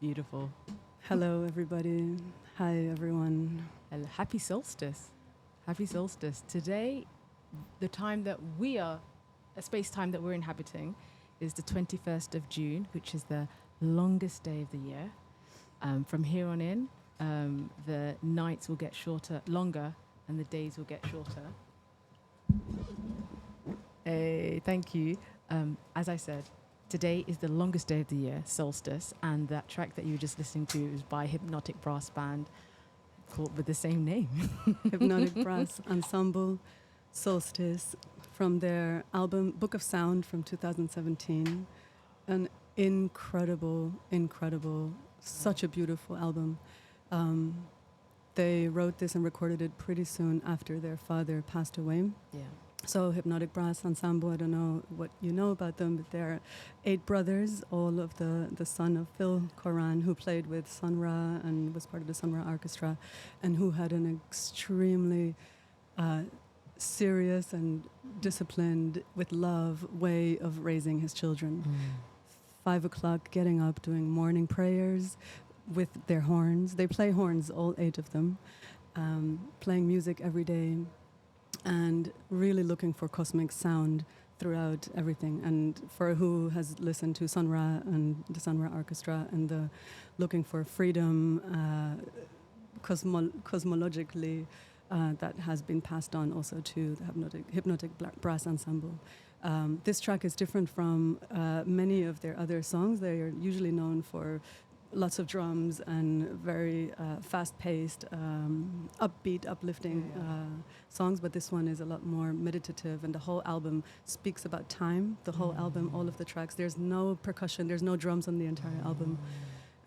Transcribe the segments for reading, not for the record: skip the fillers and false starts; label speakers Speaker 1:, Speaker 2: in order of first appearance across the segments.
Speaker 1: Beautiful.
Speaker 2: Hello, everybody. Hi, everyone.
Speaker 1: And happy solstice. Happy solstice. Today, the time that we are, a space time that we're inhabiting, is the 21st of June, which is the longest day of the year. From here on in, the nights will get longer, and the days will get shorter. Hey, thank you. As I said, today is the longest day of the year, solstice, and that track that you were just listening to is by Hypnotic Brass Band, called with the same name.
Speaker 2: Hypnotic Brass Ensemble Solstice from their album Book of Sound from 2017. An incredible, such a beautiful album. They wrote this and recorded it pretty soon after their father passed away.
Speaker 1: Yeah.
Speaker 2: So Hypnotic Brass Ensemble, I don't know what you know about them, but they're 8 brothers, all of the son of Phil Koran, who played with Sun Ra and was part of the Sun Ra Orchestra, and who had an extremely serious and disciplined, with love, way of raising his children. 5 o'clock, getting up, doing morning prayers with their horns. They play horns, all 8 of them, playing music every day, and really looking for cosmic sound throughout everything. And for who has listened to Sun Ra and the Sun Ra Orchestra, and the looking for freedom cosmologically, that has been passed on also to the Hypnotic Brass Ensemble. This track is different from many of their other songs. They are usually known for lots of drums and very fast-paced, upbeat, uplifting songs, but this one is a lot more meditative, and the whole album speaks about time. The whole album, all of the tracks, there's no percussion, there's no drums on the entire album,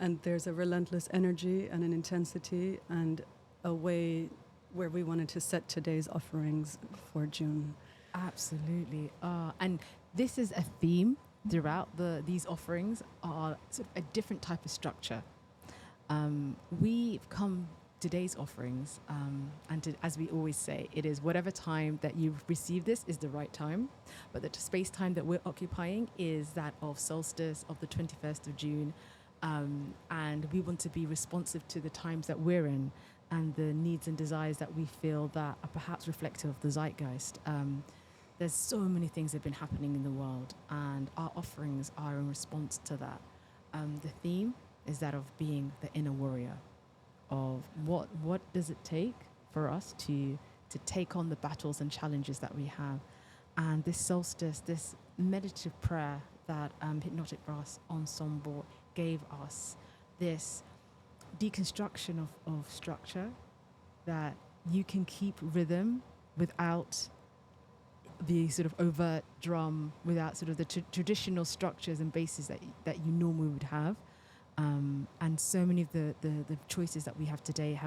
Speaker 2: and there's a relentless energy and an intensity and a way where we wanted to set today's offerings for June.
Speaker 1: Absolutely. And this is a theme throughout these offerings, are sort of a different type of structure. We've come today's offerings, as we always say, it is whatever time that you've received this is the right time, but the space time that we're occupying is that of solstice of the 21st of June, and we want to be responsive to the times that we're in and the needs and desires that we feel that are perhaps reflective of the zeitgeist. There's so many things that have been happening in the world, and our offerings are in response to that. The theme is that of being the inner warrior, of what does it take for us to take on the battles and challenges that we have. And this solstice, this meditative prayer that Hypnotic Brass Ensemble gave us, this deconstruction of structure, that you can keep rhythm without the sort of overt drum, without sort of the traditional structures and bases that you normally would have. And so many of the choices that we have today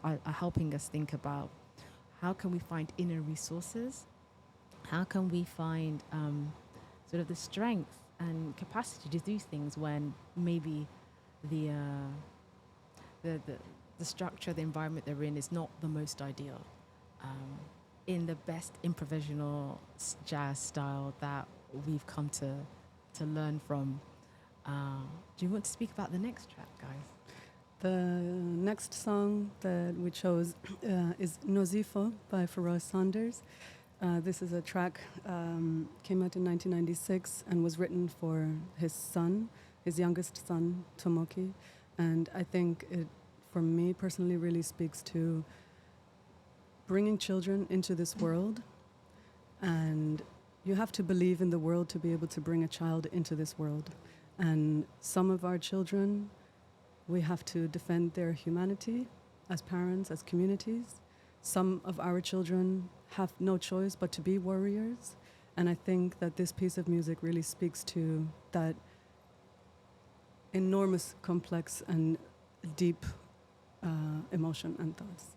Speaker 1: are helping us think about how can we find inner resources, how can we find sort of the strength and capacity to do things when maybe the structure, the environment they're in is not the most ideal. In the best improvisational jazz style that we've come to learn from. Do you want to speak about the next track, guys?
Speaker 2: The next song that we chose is Nozifo by Pharoah Sanders. This is a track, came out in 1996 and was written for his son, his youngest son, Tomoki. And I think it, for me personally, really speaks to bringing children into this world, and you have to believe in the world to be able to bring a child into this world. And some of our children, we have to defend their humanity as parents, as communities. Some of our children have no choice but to be warriors. And I think that this piece of music really speaks to that enormous, complex, and deep emotion and thoughts.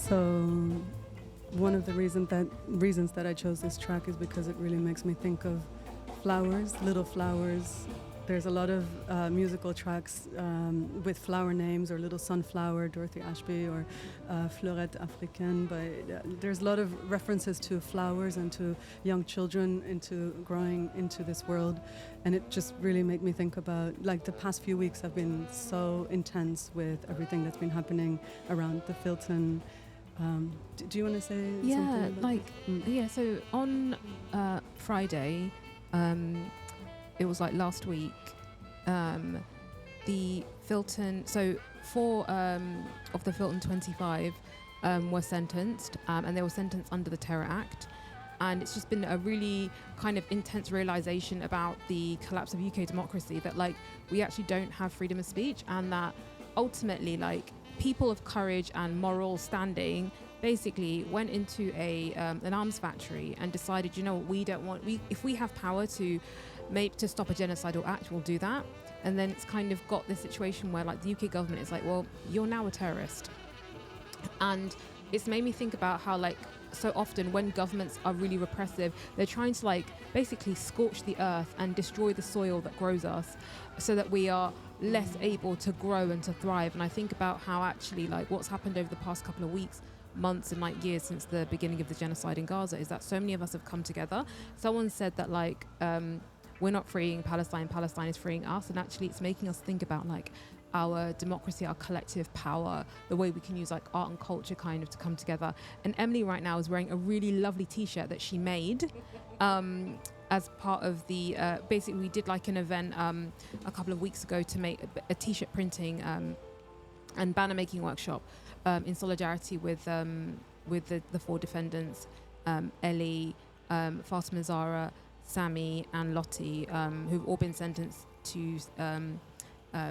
Speaker 2: So one of the reasons that I chose this track is because it really makes me think of flowers, little flowers. There's a lot of musical tracks with flower names, or Little Sunflower, Dorothy Ashby, or Fleurette Africaine. But there's a lot of references to flowers and to young children into growing into this world. And it just really made me think about, like, the past few weeks have been so intense with everything that's been happening around the Filton. Do you want to say something about
Speaker 1: so on Friday, it was like last week, the Filton, so 4 of the Filton 25 were sentenced, and they were sentenced under the Terror Act. And it's just been a really kind of intense realization about the collapse of UK democracy, that like we actually don't have freedom of speech, and that ultimately like people of courage and moral standing basically went into an arms factory and decided, you know what, we don't want, if we have power to stop a genocidal act, we'll do that. And then it's kind of got this situation where like the UK government is like, well, you're now a terrorist. And it's made me think about how like so often when governments are really repressive, they're trying to like basically scorch the earth and destroy the soil that grows us so that we are less able to grow and to thrive. And I think about how actually like what's happened over the past couple of weeks, months and like years since the beginning of the genocide in Gaza is that so many of us have come together. Someone said that like we're not freeing Palestine, Palestine is freeing us, and actually it's making us think about like our democracy, our collective power, the way we can use like art and culture kind of to come together. And Emily right now is wearing a really lovely t-shirt that she made as part of the basically we did like an event a couple of weeks ago to make a t-shirt printing and banner making workshop in solidarity with the 4 defendants, Ellie, Fatuma, Zara, Sammy and Lottie, who've all been sentenced to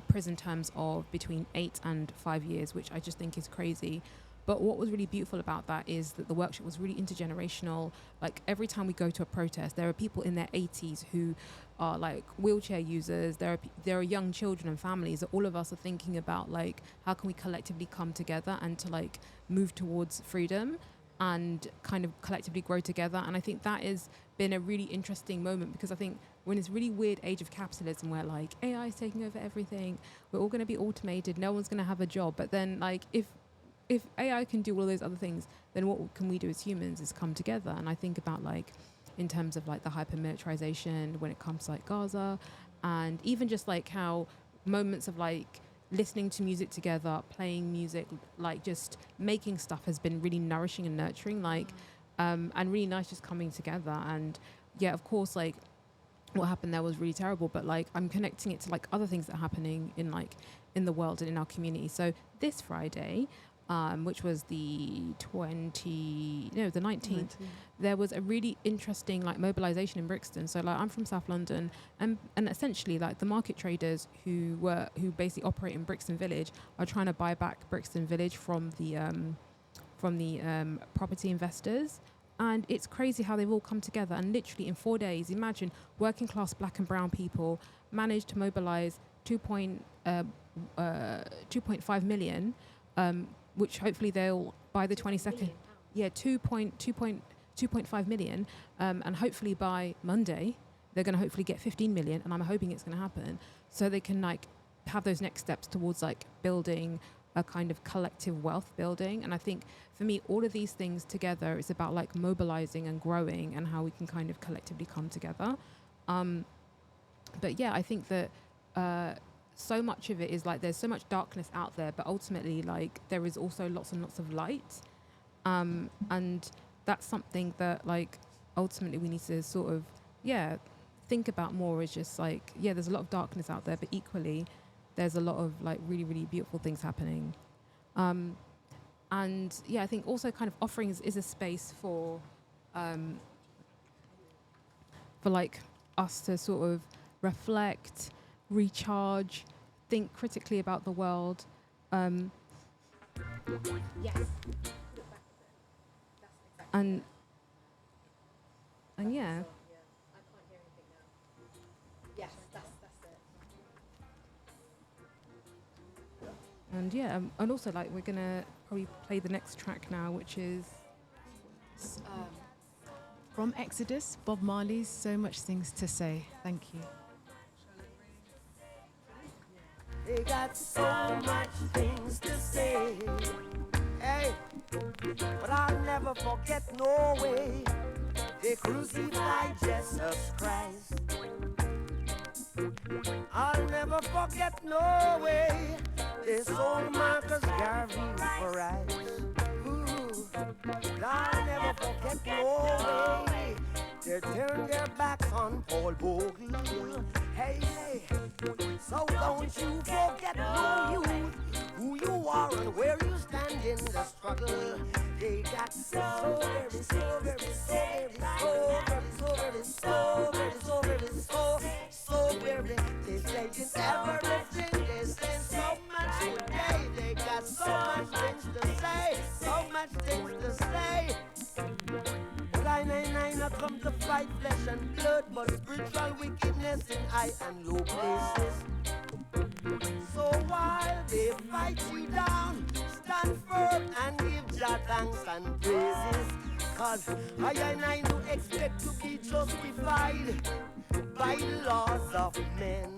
Speaker 1: prison terms of between 8 and 5 years, which I just think is crazy. But what was really beautiful about that is that the workshop was really intergenerational. Like every time we go to a protest, there are people in their 80s who are like wheelchair users. There are young children and families that all of us are thinking about like how can we collectively come together and to like move towards freedom and kind of collectively grow together. And I think that has been a really interesting moment, because I think we're in this really weird age of capitalism where like AI is taking over everything, we're all going to be automated, no one's going to have a job. But then like if AI can do all those other things, then what can we do as humans is come together. And I think about like in terms of like the hyper-militarization when it comes to like Gaza, and even just like how moments of like listening to music together, playing music, like just making stuff has been really nourishing and nurturing, like and really nice just coming together. And yeah, of course, like what happened there was really terrible, but like I'm connecting it to like other things that are happening in like in the world and in our community. So this Friday, which was the 19th, there was a really interesting like mobilization in Brixton. So like I'm from South London, and essentially like the market traders who basically operate in Brixton Village are trying to buy back Brixton Village from the property investors. And it's crazy how they've all come together, and literally in 4 days, imagine working class black and brown people managed to mobilize 2.5 million, which hopefully they'll by the 22nd. Yeah, 2.5 million, and hopefully by Monday they're going to hopefully get 15 million, and I'm hoping it's going to happen, so they can like have those next steps towards like building a kind of collective wealth building. And I think for me, all of these things together is about like mobilizing and growing and how we can kind of collectively come together. But yeah, I think that so much of it is like there's so much darkness out there, but ultimately like there is also lots and lots of light. And that's something that like ultimately we need to sort of, think about more, is just like, there's a lot of darkness out there, but equally there's a lot of like really, really beautiful things happening. And I think also kind of offerings is a space for like us to sort of reflect, recharge, think critically about the world. Yes. And yeah. And yeah, and also like we're gonna probably play the next track now, which is from Exodus, Bob Marley's "So Much Things to Say." Thank you.
Speaker 3: They got so much things to say. Hey, but I'll never forget no way. They crucified Jesus Christ. I'll never forget no way. They sold Marcus Garvey for rice. Ooh, I'll never forget no way. They turned their backs on Paul Bogle. Hey, hey, so don't you forget no you, who you are and where you stand in the struggle. They got so very, so very, so very, so very, so very, so very, so very, so very. They saying everything, they say so much today. They got so much things to say, so much things to say. But I not come to fight flesh and blood, but spiritual wickedness in high and low places. So while they fight you down, stand firm and give Jah thanks and praises. Cause I do expect to be justified by the laws of men,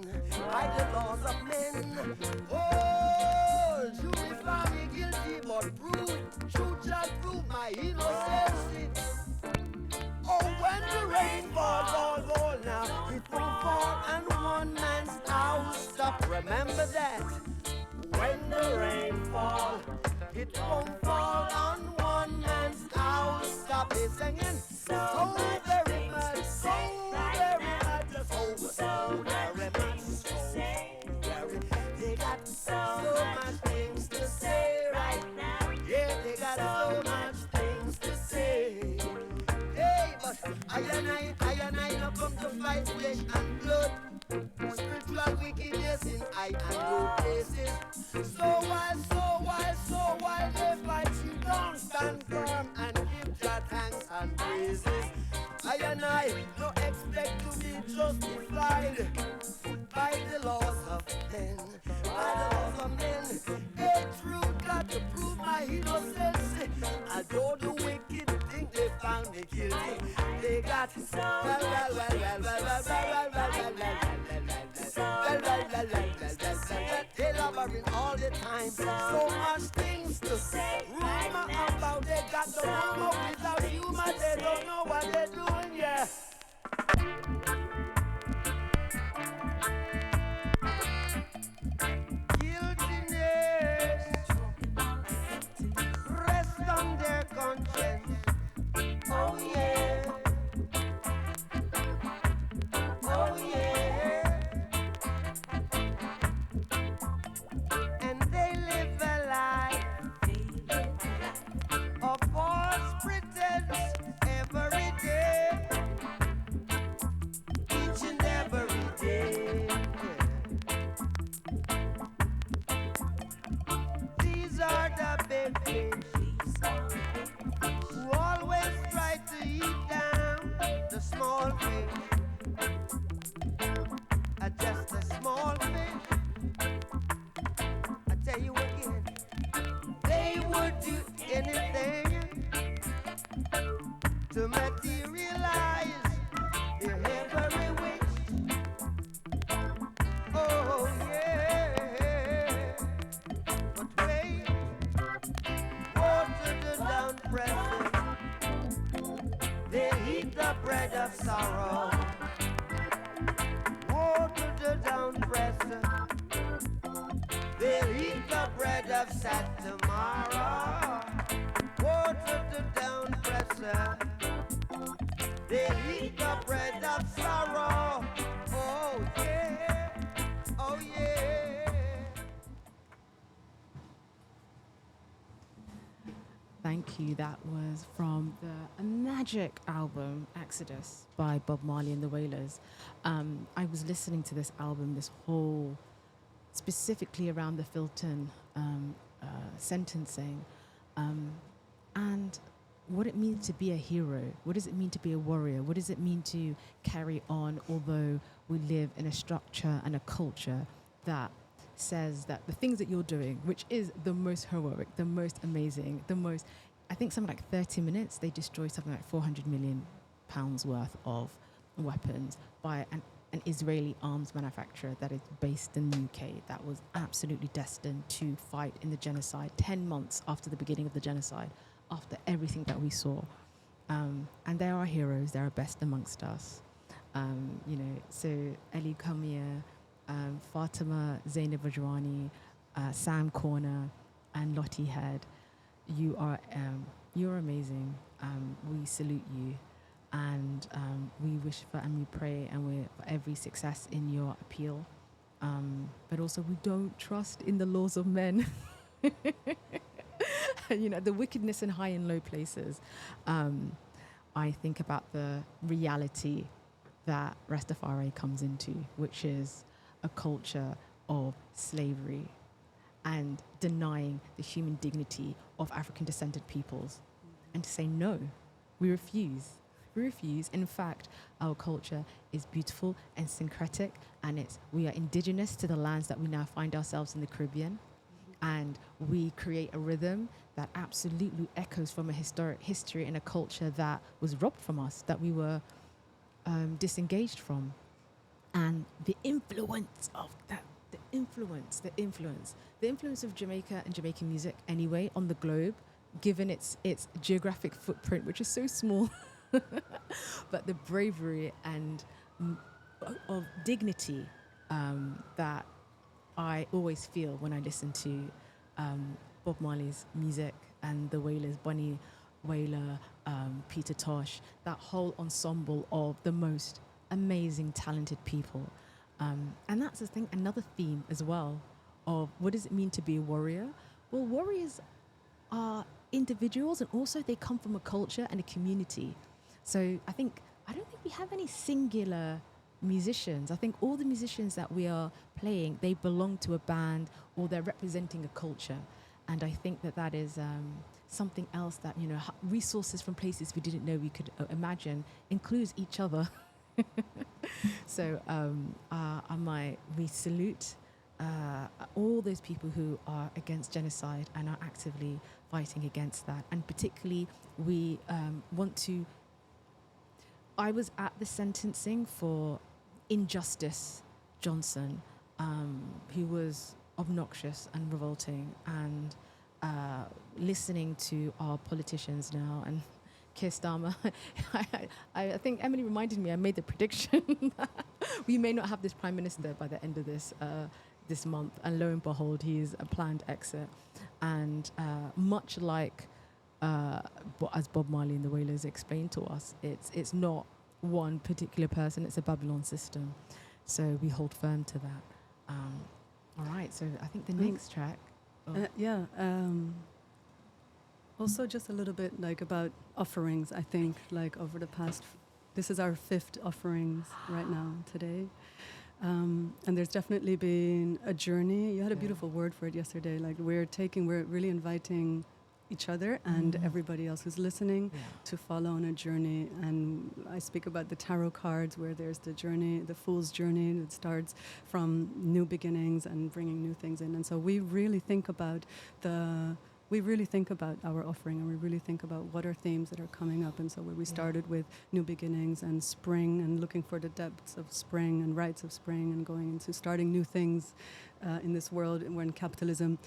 Speaker 3: by the laws of men. Oh, jury found me guilty, but true Jah prove my innocence. Oh, when the rain falls, all now, it won't fall and one man's house stop. Remember that. When the rain falls, it won't fall on one man's house stop. They're singing so very much, so very much, so very much, so very. They got so much things to say right now. Yeah, they got so much things to say. Hey, but I and I not come to fight flesh and blood. Spiritual wickedness in high and low places. So while they fight you down, stand firm and give Jah thanks and praises. I and I no expect to be justified by the laws of men, by the laws of men. Hey, true got to prove my innocence. Although the wicked think they found me guilty, they got they lumbering all the time. So much things to say. Rumor about they got the rumor without humor. They don't know what they're doing, yeah. Guiltiness rest on their conscience. Oh yeah. Oh yeah. And they live a life of false pretense every day, each and every day. These are the big fish who always try to eat down the small fish. Just a small fish. I tell you again, they would do anything to materialize their every wish. Oh yeah, but wait, water the down pressure. They eat the bread of sorrow. Water the down pressure. They'll eat the bread of sad tomorrow. Water the down pressure. They'll eat the bread of sorrow. Oh yeah, oh yeah.
Speaker 1: Thank you. That was from the magic album Exodus by Bob Marley and the Wailers. I was listening to this album, this whole, specifically around the Filton sentencing, and what it means to be a hero. What does it mean to be a warrior? What does it mean to carry on, although we live in a structure and a culture that says that the things that you're doing, which is the most heroic, the most amazing, I think something like 30 minutes, they destroy something like 400 million pounds worth of weapons by an Israeli arms manufacturer that is based in the UK that was absolutely destined to fight in the genocide 10 months after the beginning of the genocide, after everything that we saw. And they're our heroes, they're our best amongst us. So Eli Kamia, Fatuma, Zainab Vajrani, Sam Corner, and Lottie Head, you're amazing. We salute you, and we wish for and we pray and we for every success in your appeal. But also, we don't trust in the laws of men. The wickedness in high and low places. I think about the reality that Rastafari comes into, which is a culture of slavery and denying the human dignity of African descended peoples. And to say no, we refuse. We refuse. In fact, our culture is beautiful and syncretic, and we are indigenous to the lands that we now find ourselves in the Caribbean. And we create a rhythm that absolutely echoes from a historic history and a culture that was robbed from us, that we were disengaged from. And the influence of that, the influence of Jamaica and Jamaican music anyway on the globe, given its geographic footprint, which is so small, but the bravery and of dignity that I always feel when I listen to Bob Marley's music and the Wailers, Bunny Wailer, Peter Tosh, that whole ensemble of the most amazing, talented people. And that's the thing, another theme as well of what does it mean to be a warrior? Well, warriors are individuals, and also they come from a culture and a community. So I don't think we have any singular musicians. I think all the musicians that we are playing, they belong to a band or they're representing a culture. And I think that is something else that, resources from places we didn't know we could imagine includes each other. So we salute all those people who are against genocide and are actively fighting against that. And particularly we want to... I was at the sentencing for Injustice Johnson, who was obnoxious and revolting, and listening to our politicians now, and Keir Starmer. I think Emily reminded me, I made the prediction that we may not have this Prime Minister by the end of this month, and lo and behold, he is a planned exit. And much like as Bob Marley and the Wailers explained to us, it's not one particular person, it's a Babylon system. So we hold firm to that. All right, so I think the next track...
Speaker 2: Also just a little bit about offerings, I think, over the past... This is our 5th offerings right now, today. And there's definitely been a journey. You had a beautiful word for it yesterday. We're really inviting each other and everybody else who's listening to follow on a journey. And I speak about the tarot cards, where there's the journey, the fool's journey, that starts from new beginnings and bringing new things in. And so we really think about our offering, and we really think about what are themes that are coming up. And so where we started with new beginnings and spring, and looking for the depths of spring and rites of spring, and going into starting new things in this world when capitalism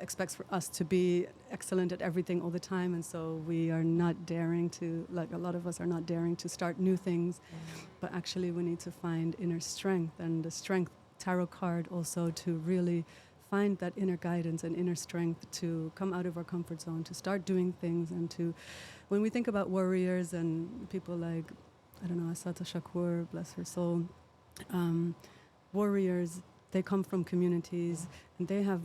Speaker 2: expects for us to be excellent at everything all the time. And so we are not daring to, a lot of us are not daring to start new things, but actually we need to find inner strength, and the strength tarot card also to really find that inner guidance and inner strength to come out of our comfort zone, to start doing things. And to, when we think about warriors and people like, Assata Shakur, bless her soul, warriors, they come from communities, and they have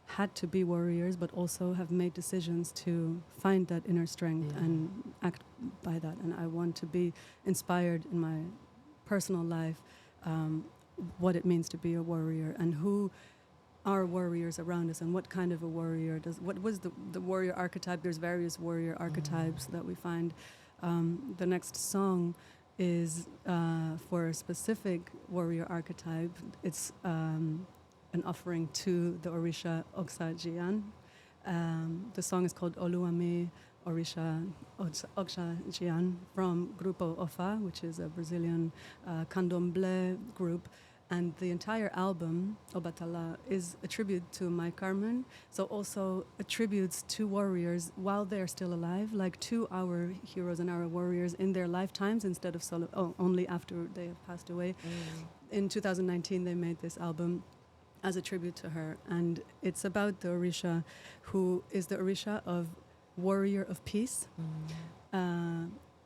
Speaker 2: had to be warriors, but also have made decisions to find that inner strength and act by that. And I want to be inspired in my personal life, what it means to be a warrior, and who are warriors around us, and what kind of a warrior what was the warrior archetype. There's various warrior archetypes that we find. The next song is for a specific warrior archetype. It's an offering to the Orisha Oksajian. The song is called Oluwami Orisha Oksajian from Grupo Ofa, which is a Brazilian candomblé group. And the entire album, Obatala, is a tribute to Mai Carmen, so also attributes to warriors while they're still alive, like to our heroes and our warriors in their lifetimes instead of only after they have passed away. In 2019, they made this album as a tribute to her, and it's about the Orisha, who is the Orisha of warrior of peace.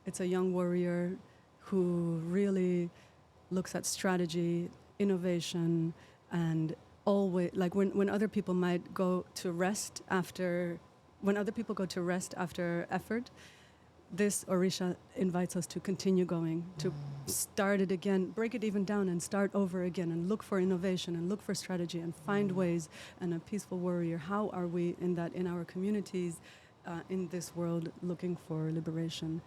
Speaker 2: It's a young warrior who really looks at strategy, innovation, and always, like when other people might go to rest after effort, this Orisha invites us to continue going, to start it again, break it even down and start over again, and look for innovation and look for strategy and find ways. And a peaceful warrior, how are we in our communities, in this world, looking for liberation?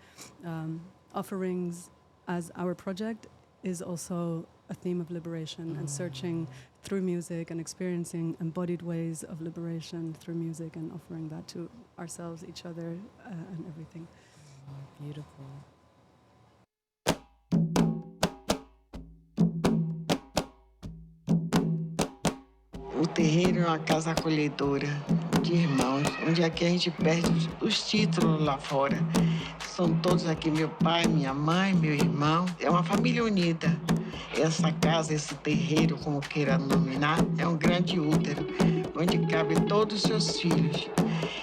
Speaker 2: Offerings as our project is also a theme of liberation and searching through music and experiencing embodied ways of liberation through music and offering that to ourselves, each other, and everything.
Speaker 1: Beautiful.
Speaker 4: O terreiro é uma casa acolhedora de irmãos, onde aqui a gente perde os títulos lá fora. São todos aqui, meu pai, minha mãe, meu irmão. É uma família unida. Essa casa, esse terreiro, como queira nominar, é um grande útero, onde cabe todos os seus filhos.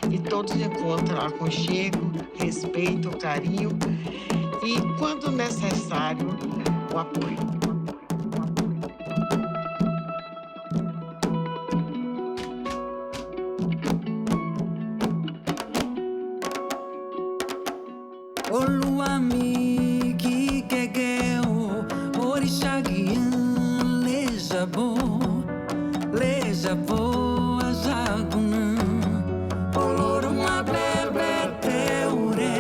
Speaker 4: E todos encontram aconchego, respeito, carinho e, quando necessário, o apoio.
Speaker 5: Oluwami ki gege o Orisha gian leja bo ajaguna oloruma bebe teure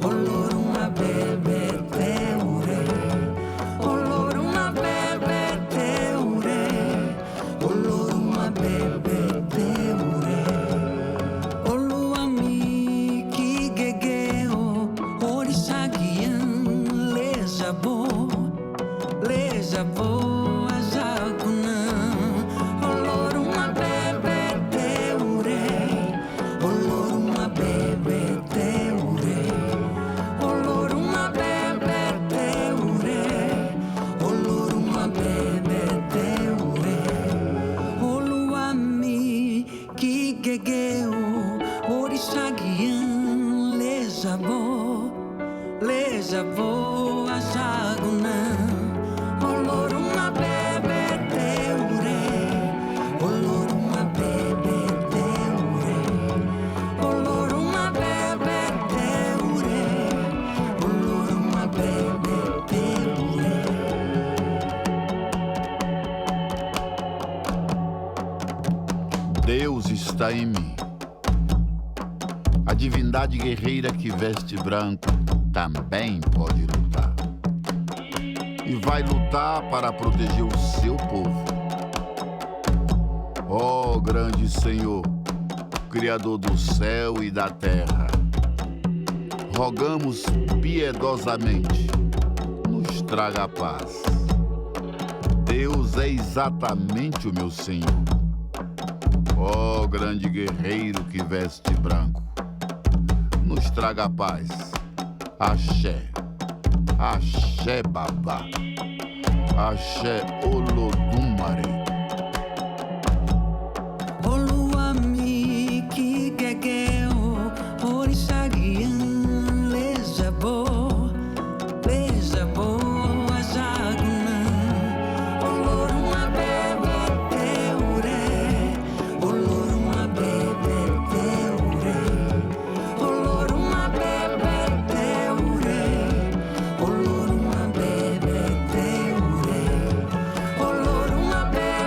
Speaker 5: oloruma bebe teure oloruma bebe teure oloruma bebe teure Oluwami ki gege o Orisha gian leja bo ajaguna oloruma bebe teure oloruma bebe teure oloruma bebe teure oloruma bebe teure Oluwami ki gege o Orisha gian leja bo ajaguna oloruma bebe teure oloruma bebe teure oloruma bebe teure oloruma bebe teure
Speaker 6: Deus está em mim. A divindade guerreira que veste branco também pode lutar. E vai lutar para proteger o seu povo. Ó grande Senhor, Criador do céu e da terra, rogamos piedosamente, nos traga a paz. Deus é exatamente o meu Senhor. Ó grande guerreiro que veste branco, nos traga a paz. Axé, axé babá, axé olodumare.
Speaker 5: Oluwami ki gege o Orisha gian leja bo ajaguna oloruma bebe teure oloruma bebe teure oloruma bebe teure oloruma bebe teure oloruma bebe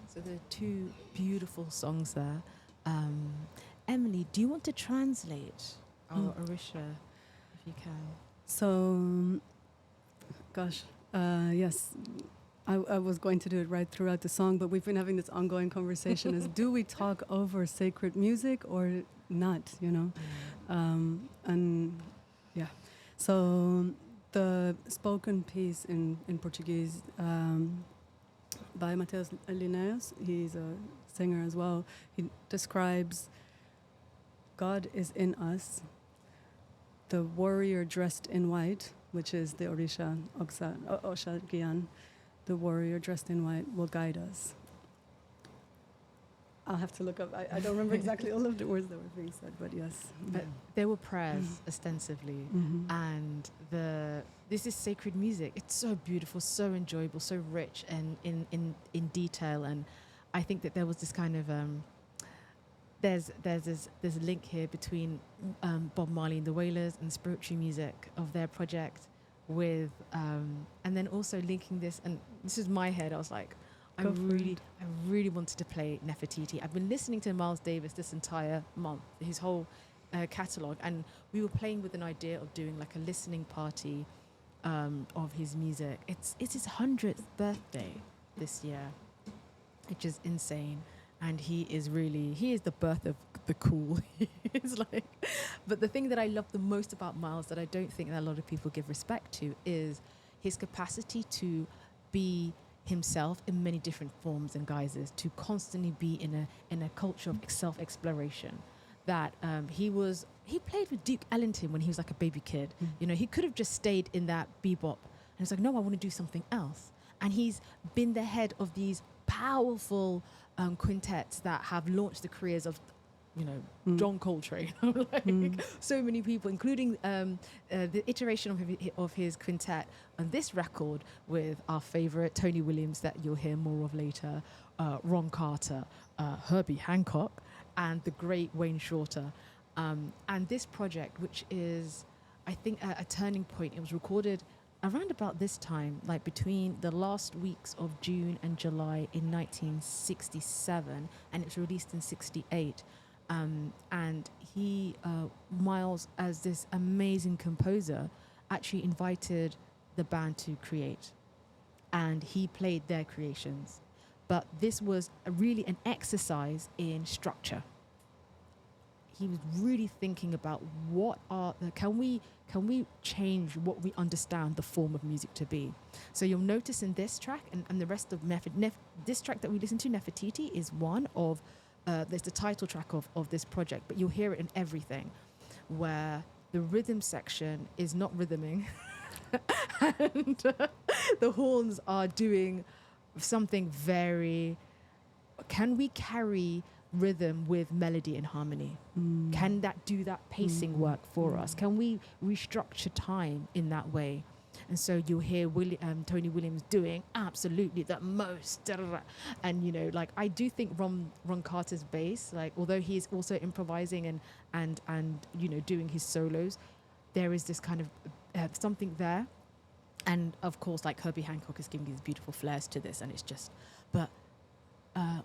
Speaker 1: So there are two beautiful songs there. Emily, do you want to translate our Orisha, if you can?
Speaker 2: So, gosh, yes, I was going to do it right throughout the song, but we've been having this ongoing conversation: is do we talk over sacred music or not? You know, and yeah. So the spoken piece in Portuguese by Mateus Linnaeus, he's a singer as well. He describes God is in us, the warrior dressed in white, which is the Orisha Osha Gyan, the warrior dressed in white will guide us. I'll have to look up. I don't remember exactly all of the words that were being said, but yes.
Speaker 1: But there were prayers ostensibly, and this is sacred music. It's so beautiful, so enjoyable, so rich and in detail. And I think that there was this kind of there's a link here between Bob Marley and the Wailers and the spiritual music of their project with and then also linking this, and this is my head. I was like, I really wanted to play Nefertiti. I've been listening to Miles Davis this entire month, his whole catalogue, and we were playing with an idea of doing like a listening party of his music. It's his 100th birthday this year, which is insane. And he is the birth of the cool. It's like, but the thing that I love the most about Miles that I don't think that a lot of people give respect to is his capacity to be himself in many different forms and guises, to constantly be in a culture of self-exploration. That he played with Duke Ellington when he was like a baby kid. You know, he could have just stayed in that bebop, and he's like, no, I want to do something else. And he's been the head of these powerful quintets that have launched the careers of, you know, John Coltrane, so many people, including the iteration of his quintet on this record with our favorite Tony Williams that you'll hear more of later, Ron Carter, Herbie Hancock, and the great Wayne Shorter. And this project, which is, I think, a turning point. It was recorded around about this time, like between the last weeks of June and July in 1967, and it was released in 68. And he, Miles, as this amazing composer, actually invited the band to create, and he played their creations. But this was really an exercise in structure. He was really thinking about can we change what we understand the form of music to be. So you'll notice in this track and the rest of this track that we listen to, Nefertiti, is one of there's the title track of this project, but you'll hear it in everything, where the rhythm section is not rhythming and the horns are doing something very, can we carry rhythm with melody and harmony? Can that do that pacing work for us? Can we restructure time in that way? And so you'll hear Tony Williams doing absolutely the most, and you know, like, I do think Ron Carter's bass, like, although he's also improvising and you know, doing his solos, there is this kind of something there. And of course, like, Herbie Hancock is giving these beautiful flares to this, and it's just, but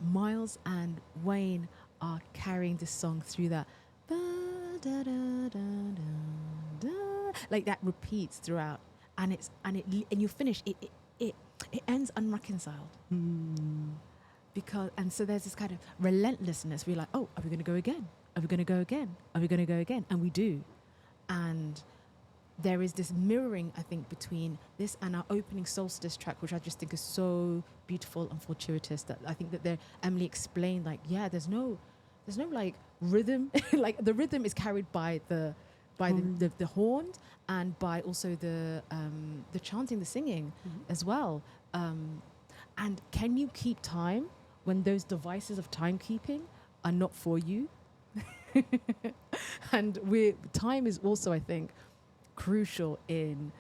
Speaker 1: Miles and Wayne are carrying this song through that, like that repeats throughout, and you finish it ends unreconciled, because, and so there's this kind of relentlessness. We're like, oh, are we going to go again? Are we going to go again? Are we going to go again? And we do, and there is this mirroring, I think, between this and our opening Solstice track, which I just think is so beautiful and fortuitous, that I think that Emily explained, like, yeah, there's no like rhythm. Like, the rhythm is carried by the horns and by also the chanting, the singing as well. And can you keep time when those devices of timekeeping are not for you? And time is also, I think, crucial in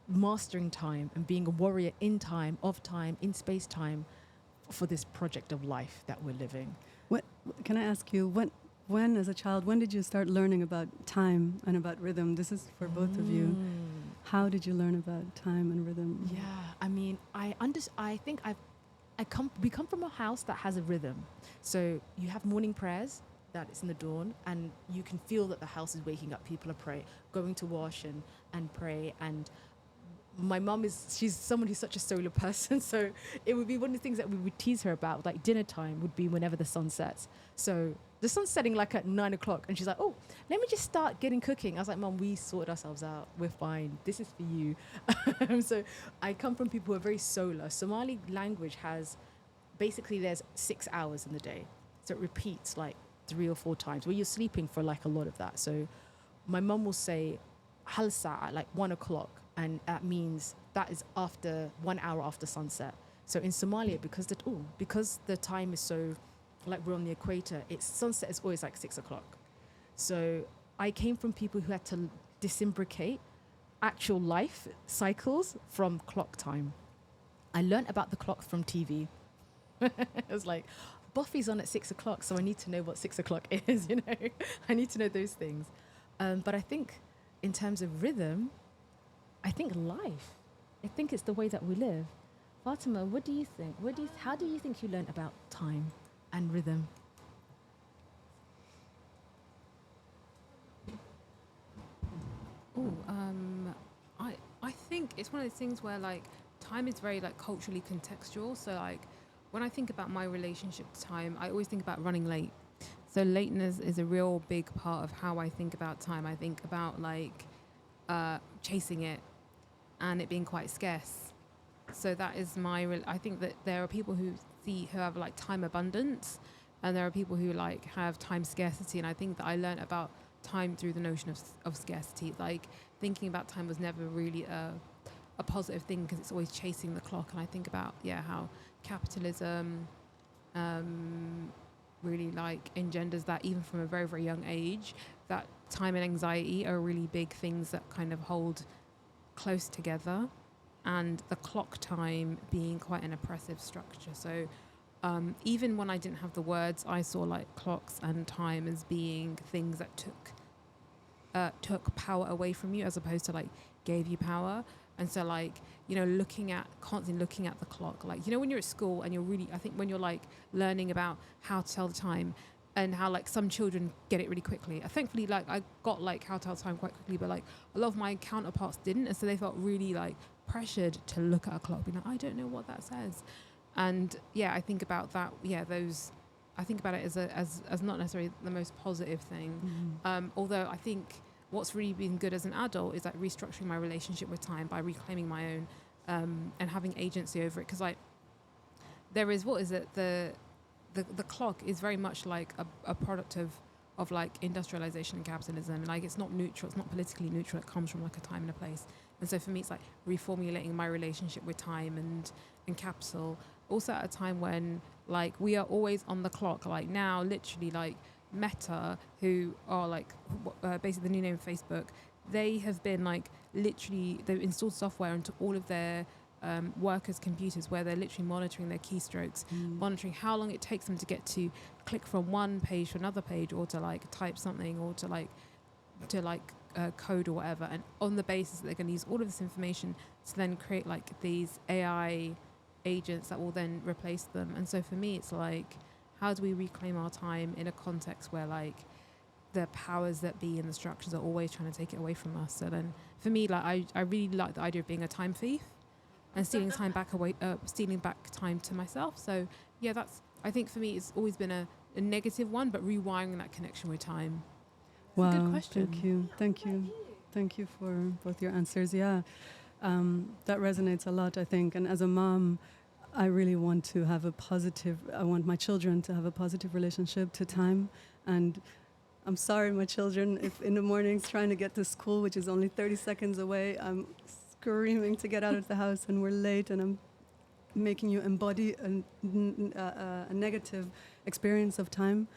Speaker 1: mastering time and being a warrior in time, of time, in space time, for this project of life that we're living.
Speaker 2: What can I ask you? When as a child, when did you start learning about time and about rhythm? This is for both of you. How did you learn about time and rhythm?
Speaker 1: Yeah, I mean, I think I've we come from a house that has a rhythm. So you have morning prayers that it's in the dawn, and you can feel that the house is waking up. People are going to wash and pray. And my mum she's someone who's such a solar person. So it would be one of the things that we would tease her about, like dinner time would be whenever the sun sets. So the sun's setting like at 9 o'clock, and she's like, oh, let me just start getting cooking. I was like, Mum, we sorted ourselves out. We're fine. This is for you. So I come from people who are very solar. Somali language has, basically there's 6 hours in the day. So it repeats like 3 or 4 times where you're sleeping for like a lot of that. So my mum will say, halsa at like 1 o'clock. And that means that is after 1 hour after sunset. So in Somalia, because the time is so, like we're on the equator, sunset is always like 6 o'clock. So I came from people who had to disimbricate actual life cycles from clock time. I learned about the clock from TV. It was like, Buffy's on at 6 o'clock, so I need to know what 6 o'clock is, you know? I need to know those things. But I think in terms of rhythm, I think life. I think it's the way that we live. Fatuma, what do you think? How do you think you learned about time and rhythm?
Speaker 7: I think it's one of those things where like time is very like culturally contextual. So like when I think about my relationship to time, I always think about running late. So lateness is a real big part of how I think about time. I think about like chasing it and it being quite scarce. So that is I think that there are people who have like time abundance, and there are people who like have time scarcity. And I think that I learned about time through the notion of scarcity. Like thinking about time was never really a positive thing because it's always chasing the clock. And I think about how capitalism really like engenders that even from a very, very young age, that time and anxiety are really big things that kind of hold close together, and the clock time being quite an oppressive structure. So even when I didn't have the words, I saw like clocks and time as being things that took power away from you as opposed to like gave you power. And so like, you know, constantly looking at the clock, like, you know, when you're at school and I think when you're like learning about how to tell the time and how like some children get it really quickly. Thankfully, like I got like how to tell time quite quickly, but like a lot of my counterparts didn't. And so they felt really like pressured to look at a clock, being like, I don't know what that says. And I think about that. I think about it as not necessarily the most positive thing.
Speaker 2: Mm-hmm.
Speaker 7: Although I think what's really been good as an adult is like restructuring my relationship with time by reclaiming my own and having agency over it. Because like there is, the clock is very much like a product of like industrialization and capitalism. Like it's not neutral, it's not politically neutral. It comes from like a time and a place. And so for me, it's like reformulating my relationship with time and capital. Also at a time when like we are always on the clock. Like now, literally, like Meta, who are like basically the new name of Facebook, they have been like literally, they've installed software into all of their workers' computers where they're literally monitoring their keystrokes, monitoring how long it takes them to get to click from one page to another page, or to like type something, or to code or whatever. And on the basis that they're going to use all of this information to then create like these AI agents that will then replace them. And so for me, it's like, how do we reclaim our time in a context where like the powers that be and the structures are always trying to take it away from us? So then for me, like I really like the idea of being a time thief and stealing back time to myself. So I think for me it's always been a negative one, but rewiring that connection with time.
Speaker 2: Wow,
Speaker 1: That's a good question.
Speaker 2: Thank you for both your answers. That resonates a lot, I think. And as a mom, I really want to have I want my children to have a positive relationship to time. And I'm sorry, my children, if in the mornings trying to get to school, which is only 30 seconds away, I'm screaming to get out of the house and we're late, and I'm making you embody a negative experience of time.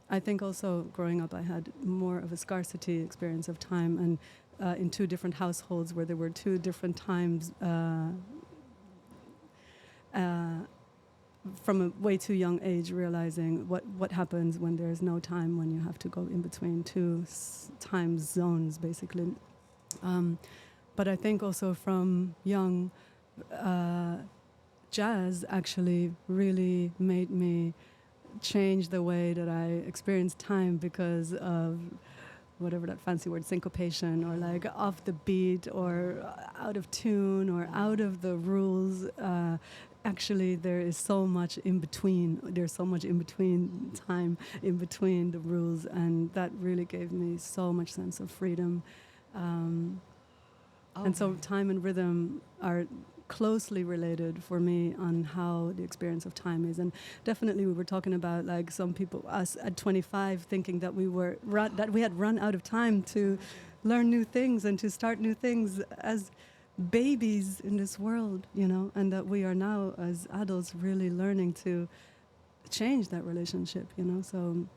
Speaker 2: I think also growing up, I had more of a scarcity experience of time, and in 2 different households where there were 2 different times from a way too young age, realizing what happens when there's no time, when you have to go in between 2 time zones, basically. But I think also from young, jazz actually really made me change the way that I experience time because of whatever that fancy word, syncopation, or like off the beat, or out of tune, or out of the rules. Actually, there is so much in between. There's so much in between time, in between the rules, and that really gave me so much sense of freedom. And so time and rhythm are closely related for me on how the experience of time is. And definitely we were talking about like some people, us at 25, thinking that that we had run out of time to learn new things and to start new things as babies in this world, you know, and that we are now as adults really learning to change that relationship, you know. So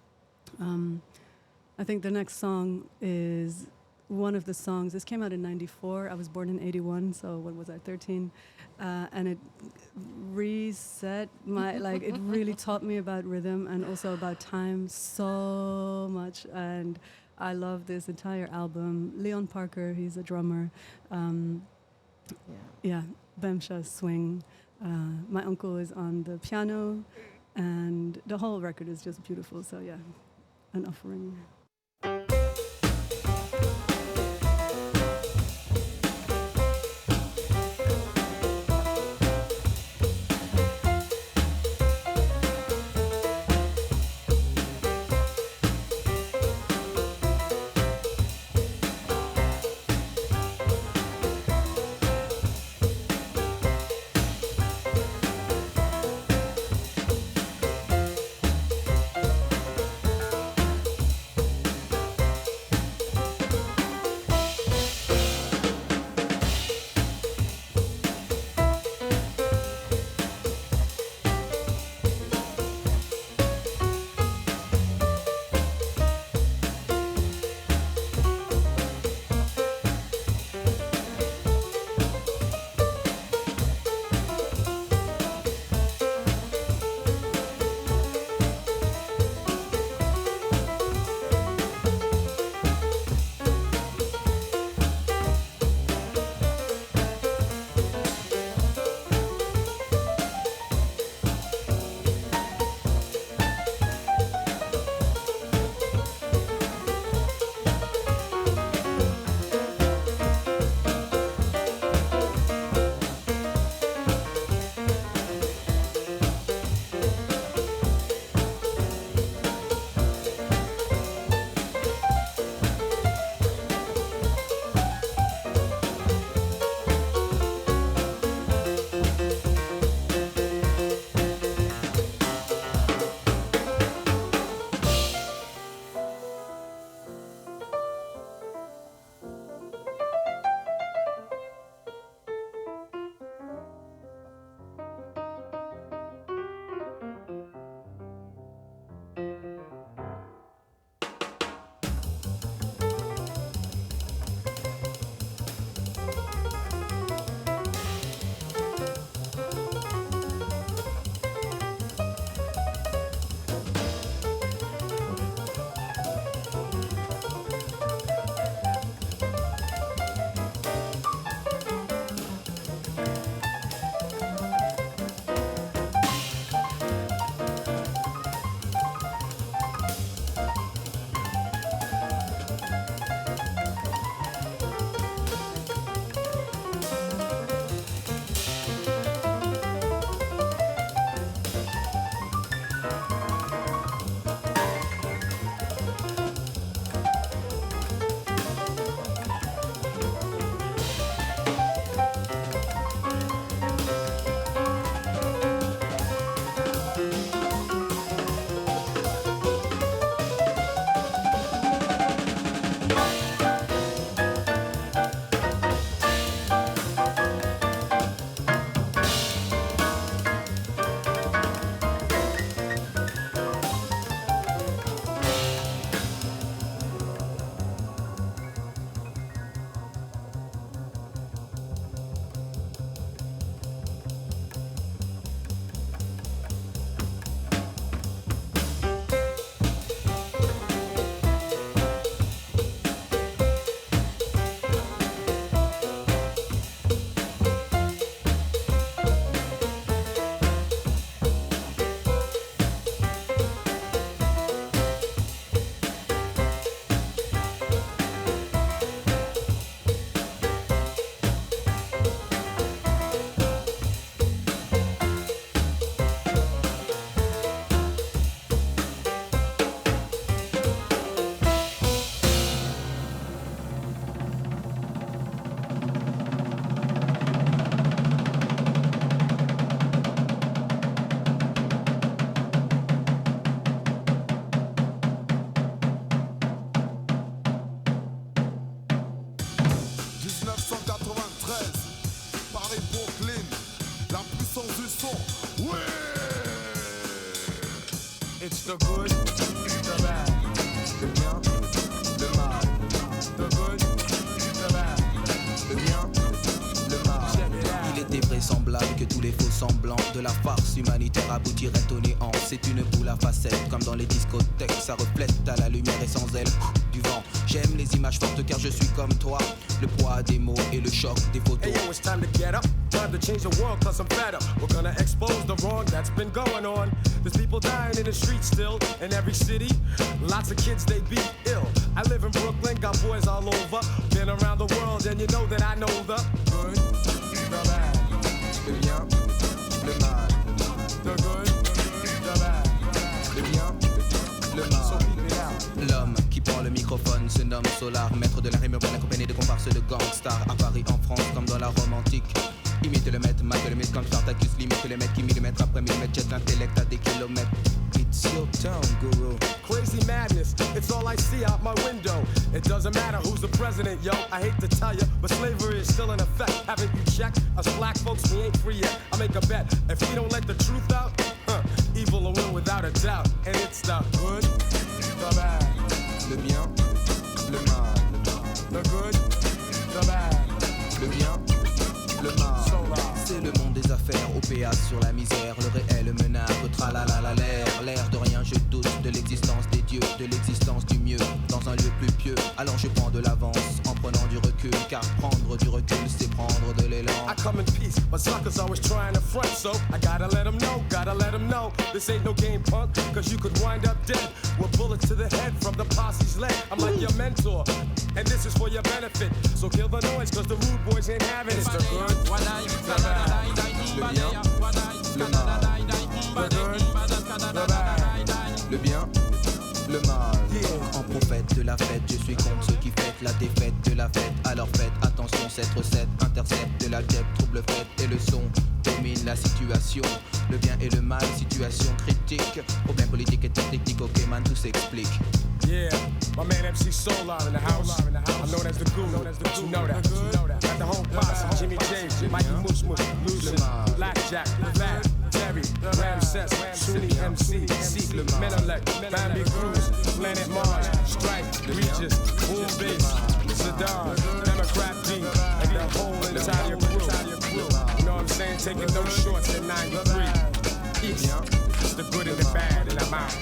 Speaker 2: I think the next song is one of the songs. This came out in 94. I was born in 81, so what was I, 13? And it reset my, like, it really taught me about rhythm and also about time so much. And I love this entire album. Leon Parker, he's a drummer. Yeah, Bemsha swing. My uncle is on the piano, and the whole record is just beautiful. So yeah, an offering.
Speaker 8: It's the good, the bad, le bien, le mal. The good, the bad, le bien, le mal.
Speaker 9: Il était vraisemblable que tous les faux semblants de la farce humanitaire aboutiraient au néant. C'est une boule à facettes, comme dans les discothèques. Ça reflète à la lumière et sans elle du vent. J'aime les images fortes car je suis comme toi. Le poids des mots et le choc des photos.
Speaker 8: Hey yo, it's time to get up. Time to change the world cause I'm fed up. We're gonna expose the wrong that's been going on. There's people dying in the streets still. In every city, lots of kids they be ill. I live in Brooklyn, got boys all over. Been around the world and you know that I know the good, the bad, le bien, le mal. The good, the bad, le bien, le mal. So keep it out.
Speaker 9: L'homme qui prend le microphone se nomme Solar, maître de la rime urbaine accompagné de comparses de gangsters. À Paris, en France, comme dans la Rome antique. Imite le maître, mate le mythe comme Spartacus. Limite le maître qui millimètre après millimètre jette l'intellect à des kilomètres. It's your town, guru.
Speaker 8: Crazy madness, it's all I see out my window. It doesn't matter who's the president, yo. I hate to tell you, but slavery is still in effect. Haven't you checked? Us black folks, we ain't free yet. I make a bet, if we don't let the truth out, evil will win without a doubt. And it's the good, the bad,
Speaker 9: Le bien, le mal.
Speaker 8: the good, the bad,
Speaker 9: Le bien, le mal. C'est le monde des affaires, OPA sur la misère. Le réel menace, tralala l'air de rien, je doute de l'existence des dieux, de l'existence du mieux dans un lieu plus pieux. Alors je prends de l'avance en prenant du recul, car prendre du recul c'est prendre de l'élan.
Speaker 8: I come in peace, but suckers always trying to front, so I gotta let them know, this ain't no game, punk, cause you could wind up dead with bullets to the head from the posse's leg. I'm like your mentor, and this is for your benefit, so kill the noise, cause the rude boys ain't having it. It's the good, the bad, le bien, le mal. The good, the bad,
Speaker 9: Le bien, le mal. En prophète de la fête, je suis contre ceux qui fêtent la défaite de la fête. Alors faites attention, cette recette intercepte de la jet, trouble fête et le son domine la situation. Le bien et le mal, situation critique. Problème politique et technique, ok man, tout s'explique.
Speaker 8: Yeah, my man MC Solar in the house. I'm known as the guru, but you know that. Got the whole posse, Jimmy James, Mikey Moose, Lucian, Blackjack, Fat, Terry, Ramses, Sunni MC, Seek, Menelec, Bambi Cruz, Planet Mars, Strike, Regis, Boom Bass, Saddam, Democrat D, and the whole entire crew. You know what I'm saying? Taking no shorts at 93. East, it's the good and the bad, and I'm out.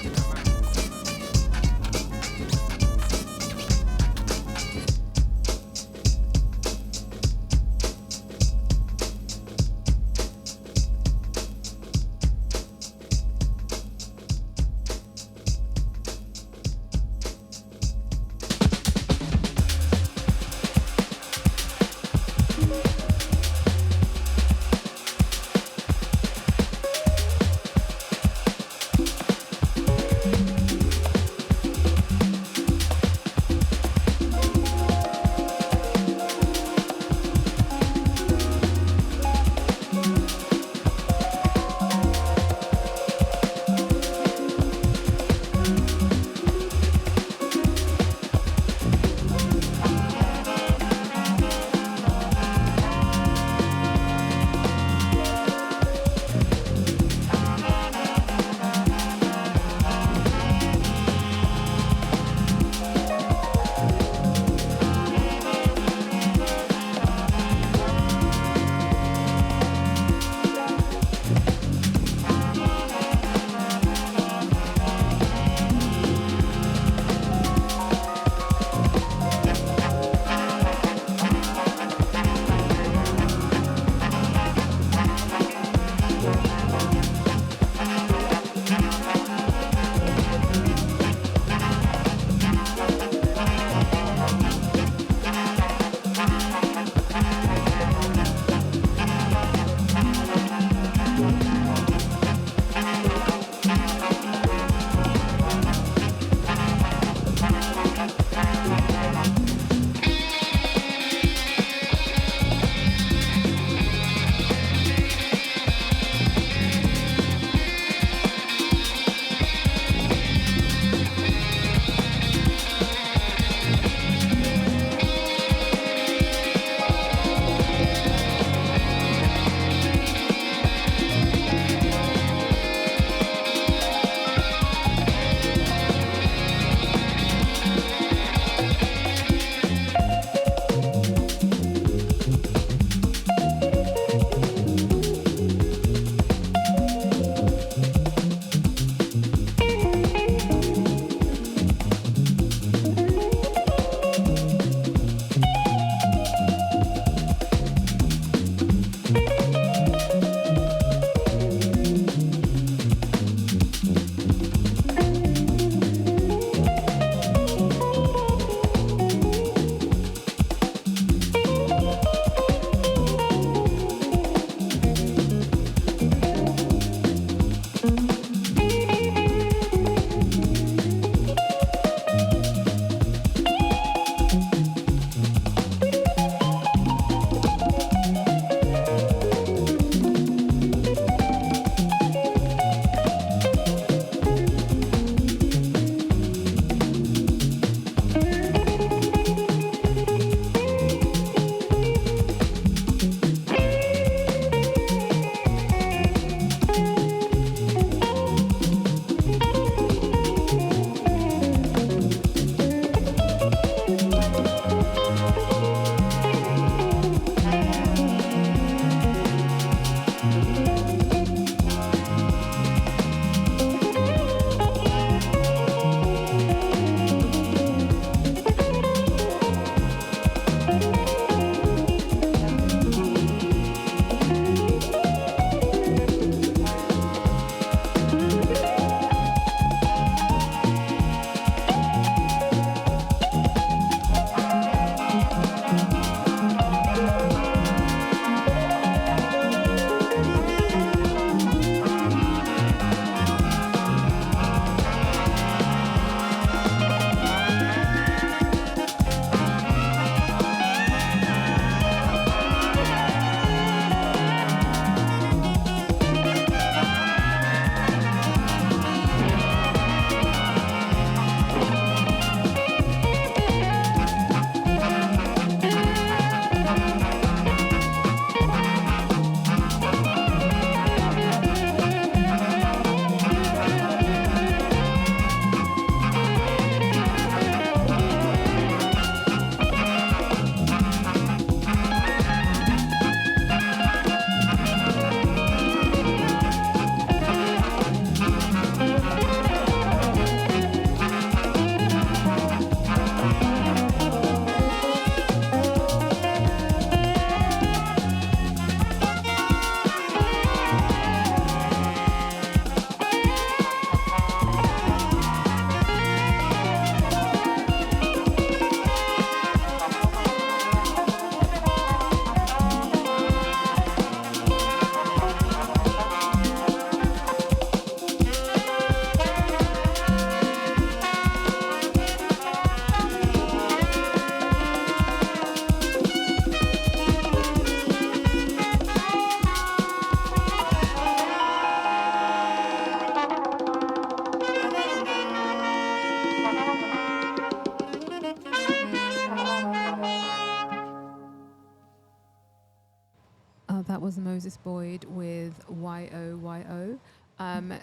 Speaker 7: That was Moses Boyd with YOYO.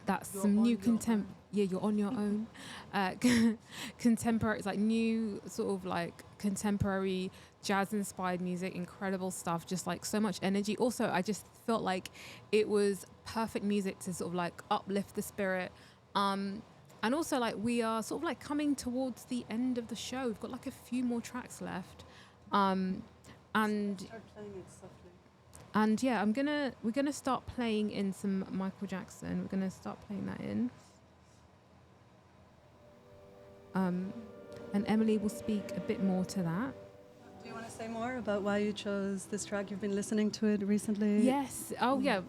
Speaker 7: That's some new Yeah, you're on your own. Contemporary, it's like new sort of like contemporary jazz-inspired music, incredible stuff, just like so much energy. Also, I just felt like it was perfect music to sort of like uplift the spirit. And also like we are sort of like coming towards the end of the show. We've got like a few more tracks left. And
Speaker 2: Start playing it softly.
Speaker 7: And yeah, we're gonna start playing in some Michael Jackson. We're gonna start playing that in. And Emily will speak a bit more to that.
Speaker 2: Do you want to say more about why you chose this track? You've been listening to it recently.
Speaker 7: Yes. Oh yeah.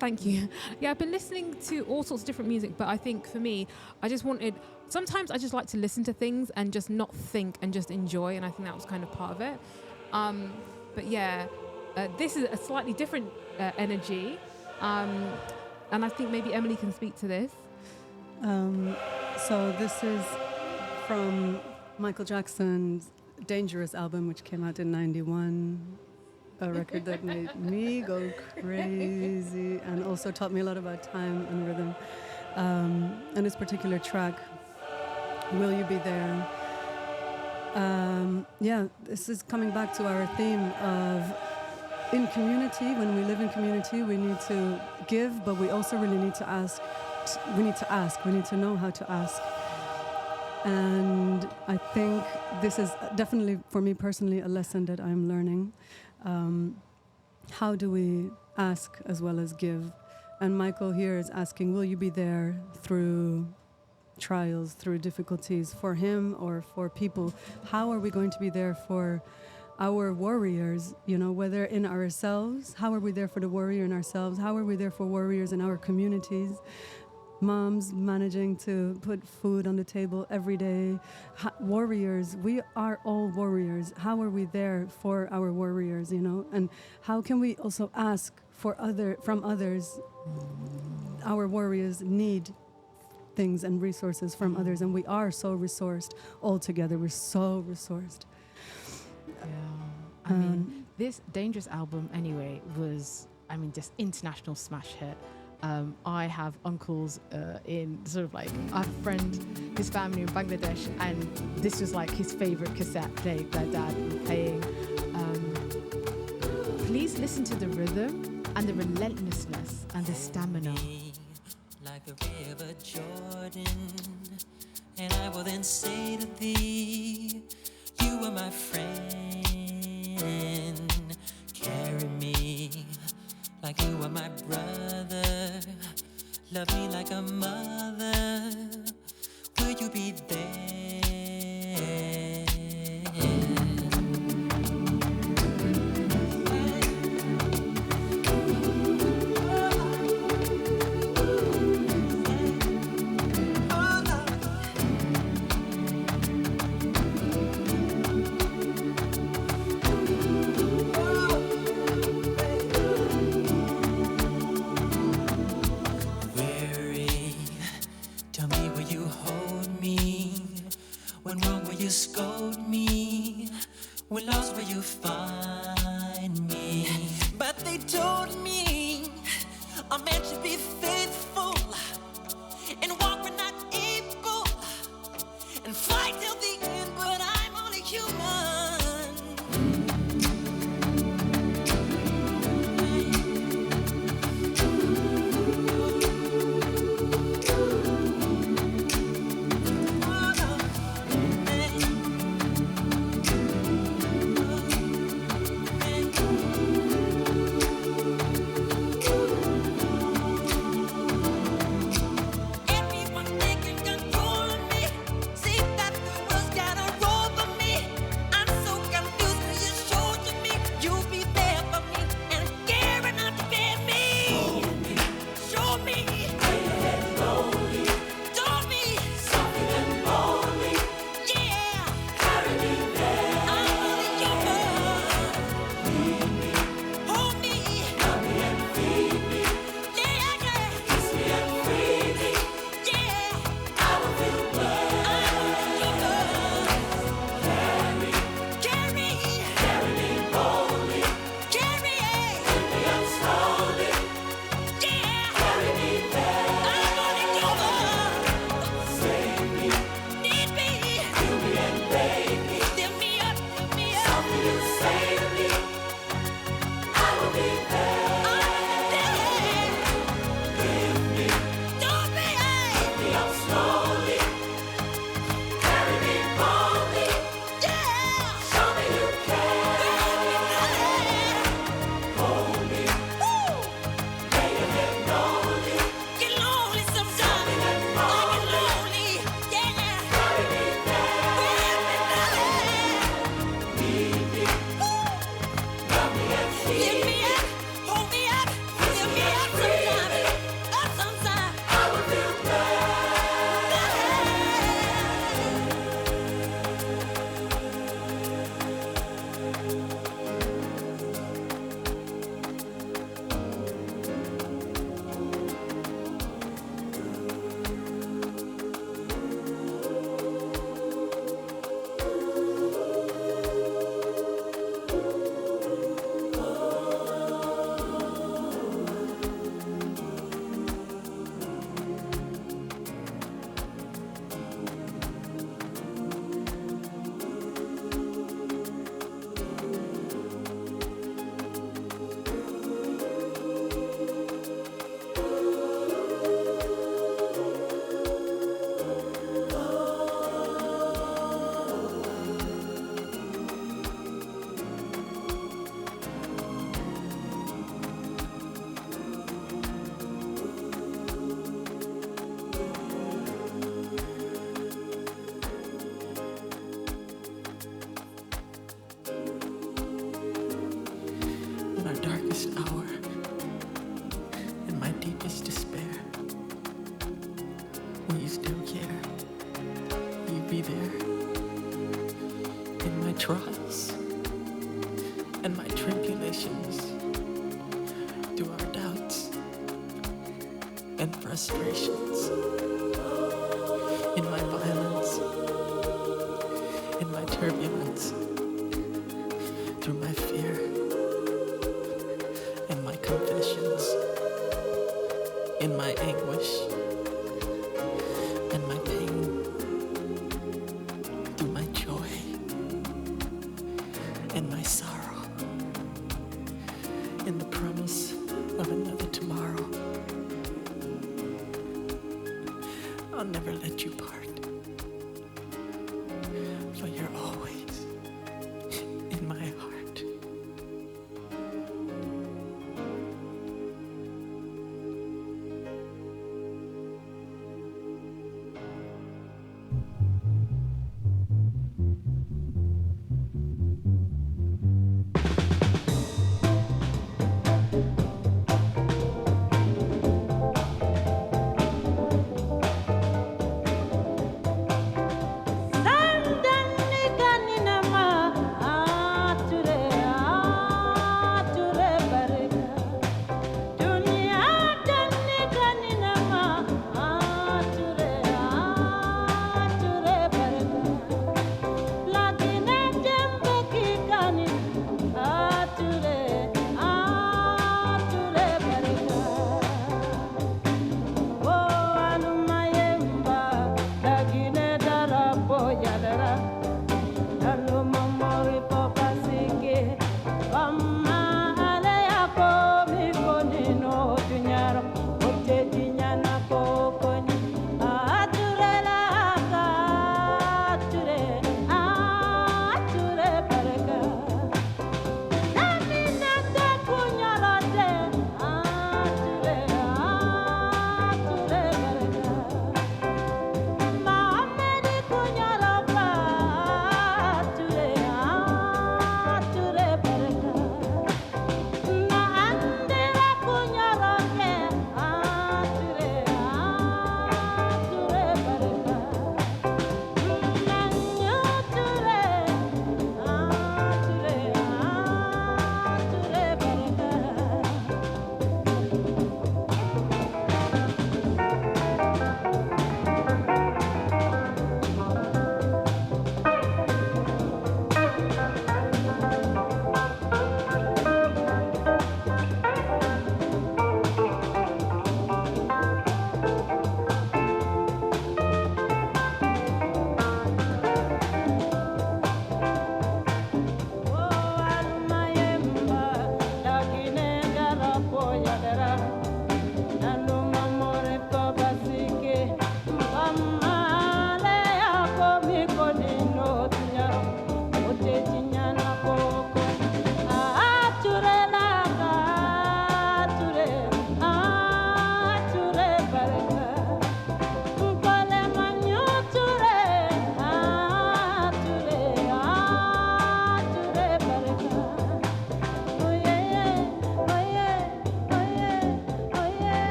Speaker 7: Thank you. Yeah, I've been listening to all sorts of different music, but I think for me, sometimes I just like to listen to things and just not think and just enjoy, and I think that was kind of part of it. But yeah. This is a slightly different energy, and I think maybe Emily can speak to this.
Speaker 2: So this is from Michael Jackson's Dangerous album, which came out in '91, a record that made me go crazy and also taught me a lot about time and rhythm. And this particular track, Will You Be There? This is coming back to our theme of in community. When we live in community, we need to give, but we also really need to ask. We need to know how to ask. And I think this is definitely, for me personally, a lesson that I'm learning. How do we ask as well as give? And Michael here is asking, will you be there through trials, through difficulties, for him or for people? How are we going to be there for our warriors, whether in ourselves? How are we there for the warrior in ourselves? How are we there for warriors in our communities? Moms managing to put food on the table every day. Warriors, we are all warriors. How are we there for our warriors, And how can we also ask from others? Our warriors need things and resources from others, and we are so resourced all together. We're so resourced.
Speaker 1: Yeah. I mean, this Dangerous album anyway was, just international smash hit. I have uncles in sort of like, I have a friend, his family in Bangladesh, and this was like his favorite cassette played, their dad playing. Please listen to the rhythm and the relentlessness and the stamina.
Speaker 5: Like the river Jordan, and I will then say to thee, you are my friend. Carry me like you are my brother. Love me like a mother. Will you be there? Scold me, when lost will you find me? But they told me a man should be faithful and walk when not able and fight till the end, but I'm only human. darkest hour, in my deepest despair, will you still care? Will you be there? In my trials and my tribulations, through our doubts and frustrations, in my violence, in my turbulence, through my fear and my confessions, in my anguish and my pain, through my joy and my sorrow, in the promise of another tomorrow. I'll never let you part, for you're always in my heart.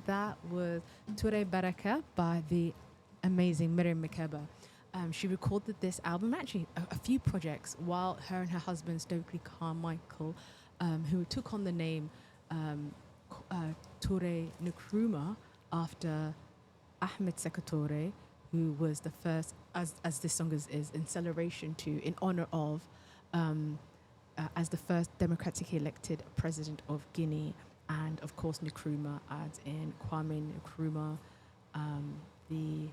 Speaker 1: That was Ture Baraka by the amazing Miriam Makeba. She recorded this album, actually a few projects, while her and her husband Stokely Carmichael, who took on the name Ture Nkrumah after Ahmed Sekatore, who was the first, as this song is in celebration to, in honor of, as the first democratically elected president of Guinea. And of course, Nkrumah, as in Kwame Nkrumah, the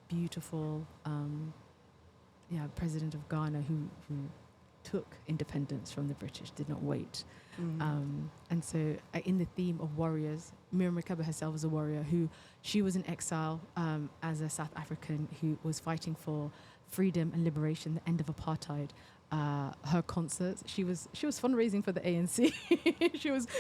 Speaker 1: beautiful president of Ghana who took independence from the British, did not wait. And so in the theme of warriors, Miriam Makeba herself was a warrior she was in exile as a South African who was fighting for freedom and liberation, the end of apartheid. Her concerts, she was fundraising for the ANC.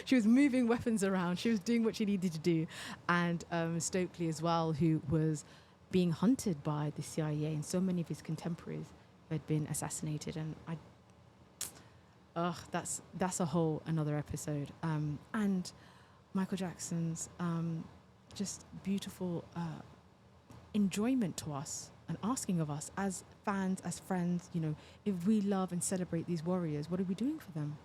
Speaker 1: she was moving weapons around. She was doing what she needed to do. And Stokely as well, who was being hunted by the CIA, and so many of his contemporaries had been assassinated. And that's a whole another episode. And Michael Jackson's just beautiful enjoyment to us and asking of us as fans, as friends, if we love and celebrate these warriors, what are we doing for them?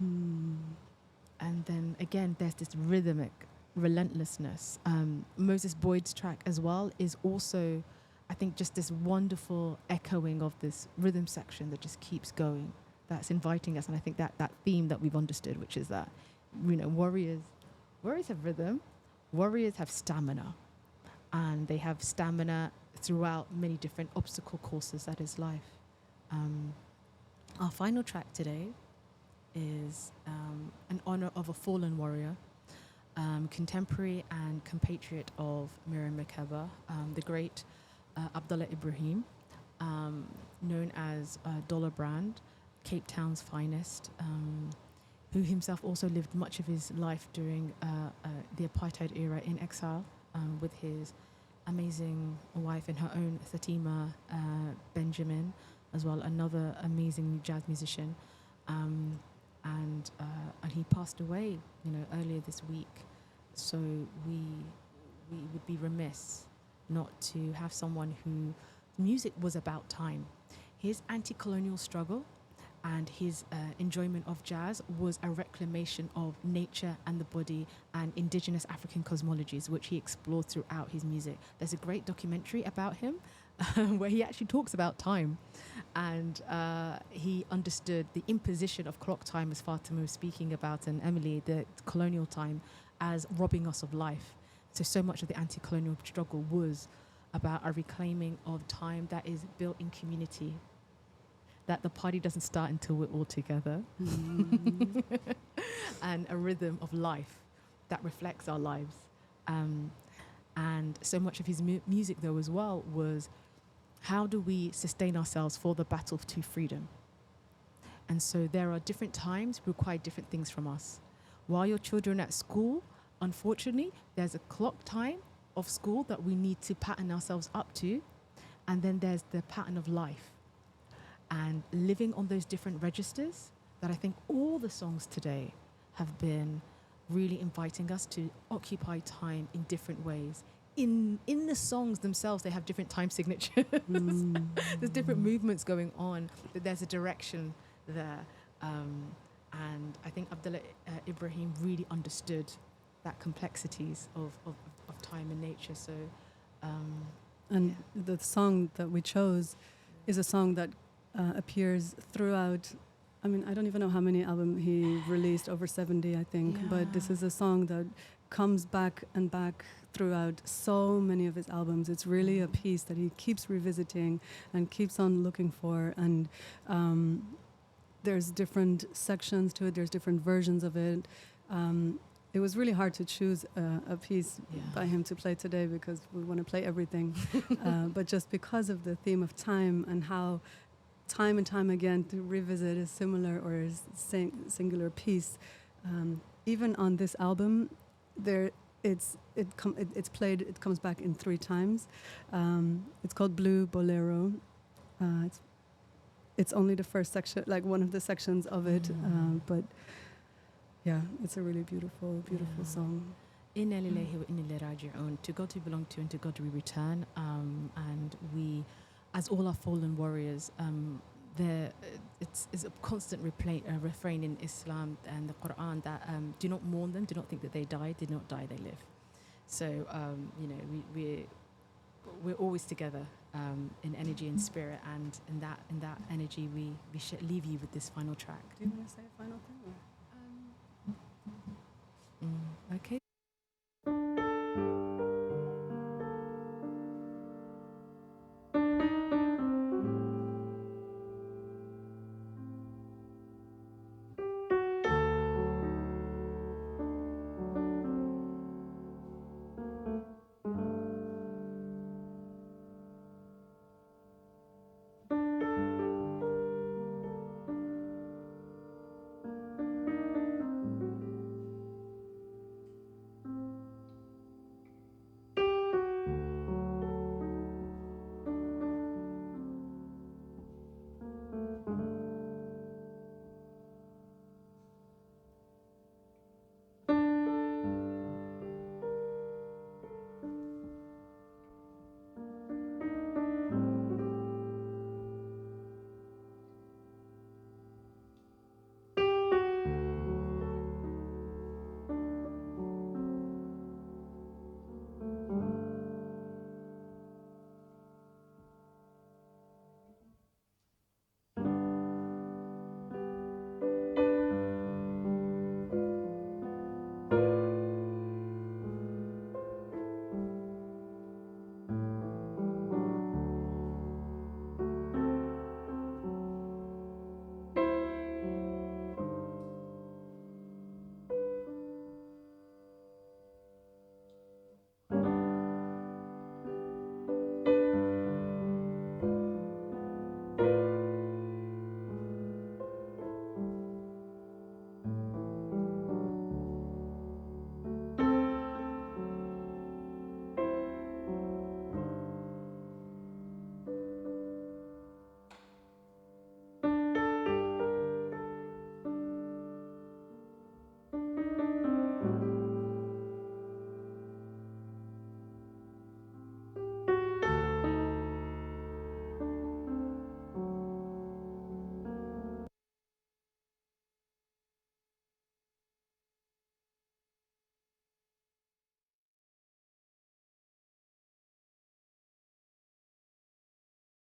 Speaker 1: And then again, there's this rhythmic relentlessness. Moses Boyd's track as well is also, I think, just this wonderful echoing of this rhythm section that just keeps going. That's inviting us, and I think that theme that we've understood, which is that, warriors have rhythm, warriors have stamina, and they have stamina throughout many different obstacle courses that is life. Our final track today is an honor of a fallen warrior, contemporary and compatriot of Miriam Makeba, the great Abdullah Ibrahim, known as Dollar Brand, Cape Town's finest, who himself also lived much of his life during the apartheid era in exile with his amazing wife and her own Fatuma Benjamin, as well, another amazing jazz musician. And he passed away, earlier this week. So we would be remiss not to have someone whose music was about time. His anti-colonial struggle and his enjoyment of jazz was a reclamation of nature and the body and indigenous African cosmologies, which he explored throughout his music. There's a great documentary about him where he actually talks about time. And he understood the imposition of clock time, as Fatuma was speaking about, and Emily, the colonial time, as robbing us of life. So much of the anti-colonial struggle was about a reclaiming of time that is built in community, that the party doesn't start until we're all together, and a rhythm of life that reflects our lives. And so much of his music, though, as well, was how do we sustain ourselves for the battle to freedom? And so there are different times require different things from us. While your children are at school, unfortunately, there's a clock time of school that we need to pattern ourselves up to. And then there's the pattern of life. And living on those different registers, that I think all the songs today have been really inviting us to occupy time in different ways. In the songs themselves, they have different time signatures. There's different movements going on, but there's a direction there. And I think Abdullah Ibrahim really understood that complexities of time and nature. So,
Speaker 2: the song that we chose is a song that appears throughout. I mean, I don't even know how many albums he released, over 70, I think. Yeah. But this is a song that comes back and back throughout so many of his albums. It's really a piece that he keeps revisiting and keeps on looking for. And there's different sections to it. There's different versions of it. It was really hard to choose a piece by him to play today because we want to play everything. But just because of the theme of time and how time and time again to revisit a similar or singular piece. Even on this album, it comes back in 3 times. It's called Blue Bolero. It's only the first section, like one of the sections of it, but yeah, it's a really beautiful song.
Speaker 1: Inna lillahi wa inna ilaihi raji'un. To God we belong to, and to God we return. And we, as all our fallen warriors, it's a constant refrain in Islam and the Quran that do not mourn them, do not think that they died, did not die, they live. So we're always together in energy and spirit, and in that energy we leave you with this final track.
Speaker 2: Do you want to say a final thing?
Speaker 1: Okay.